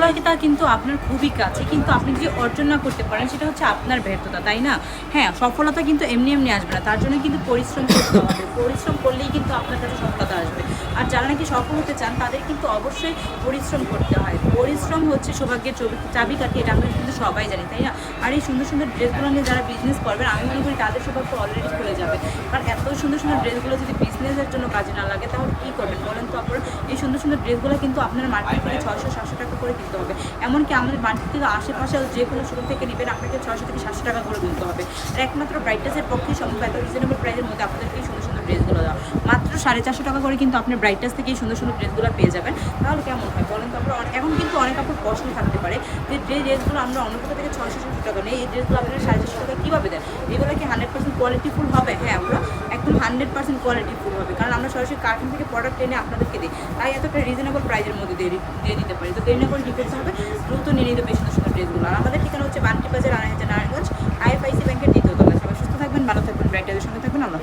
সফলতা কিন্তু আপনার খুবই কাছে, কিন্তু আপনি যদি অর্জন না করতে পারেন সেটা হচ্ছে আপনার ব্যর্থতা, তাই না? হ্যাঁ, সফলতা কিন্তু এমনি এমনি আসবে না, তার জন্য কিন্তু পরিশ্রম করতে হবে। পরিশ্রম করলেই কিন্তু আপনার কাছে সফলতা আসবে। আর যারা নাকি সফল হতে চান তাদের কিন্তু অবশ্যই পরিশ্রম করতে হয়। পরিশ্রম হচ্ছে সৌভাগ্যের চাবিকাঠি, এটা আমরা কিন্তু সবাই জানি, তাই না? আর এই সুন্দর সুন্দর ড্রেসগুলো নিয়ে যারা বিজনেস করবেন, আমি মনে করি তাদের সৌভাগ্য অলরেডি খুলে যাবে। কারণ এত সুন্দর সুন্দর ড্রেসগুলো যদি বিজনেসের জন্য কাজে না লাগে তাহলে কী করবেন বলেন তো আপনারা? এই সুন্দর সুন্দর ড্রেসগুলো কিন্তু আপনার মার্কেট থেকে 600-700 টাকা করে কিনতে হবে। এমনকি আমাদের মার্কেট থেকে আশেপাশে যে কোনো শোরুম থেকে নেবেন আপনাকে 600 থেকে 700 টাকা করে কিনতে হবে। আর একমাত্র ব্রাইটাসের পক্ষে সম্ভব এত রিজনেবল প্রাইসের মধ্যে আপনাদেরকে এই সুন্দর সুন্দর ড্রেসগুলো দেওয়া। মাত্র 450 টাকা করে কিন্তু আপনার ব্রাইটাস থেকে এই সুন্দর সুন্দর ড্রেসগুলো পেয়ে যাবেন। তাহলে কেমন হয় বলেন তো? আপনারা এখন কিন্তু অনেক আপনার প্রশ্ন থাকতে পারে যে ড্রেসগুলো আমরা অন্য কোথা থেকে 600-700 টাকা নেই, এই ড্রেসগুলো আপনারা 450 টাকা কীভাবে দেন? এগুলো কি 100% কোয়ালিটিফুল হবে? হ্যাঁ, আমরা একদম 100% কোয়ালিটিফুল হবে, কারণ আমরা সরাসরি কারখানা থেকে প্রোডাক্ট এনে আপনাদেরকে দিই, তাই এতটা রিজনেবল প্রাইসের মধ্যে দিয়ে দিতে পারি। তো দেরি না করে কী করতে হবে? দ্রুত নিয়ে নিতে বেশি সুন্দর ড্রেসগুলো। আর আমাদের ঠিকানা হচ্ছে বান্টি বাজার, আড়াইহাজার, নারায়ণগঞ্জ, IFIC ব্যাংকের দ্বিতীয় তলায়। সবাই সুস্থ থাকবেন, ভালো থাকবেন, ব্রাইটাসের সঙ্গে থাকবেন। আল্লাহ।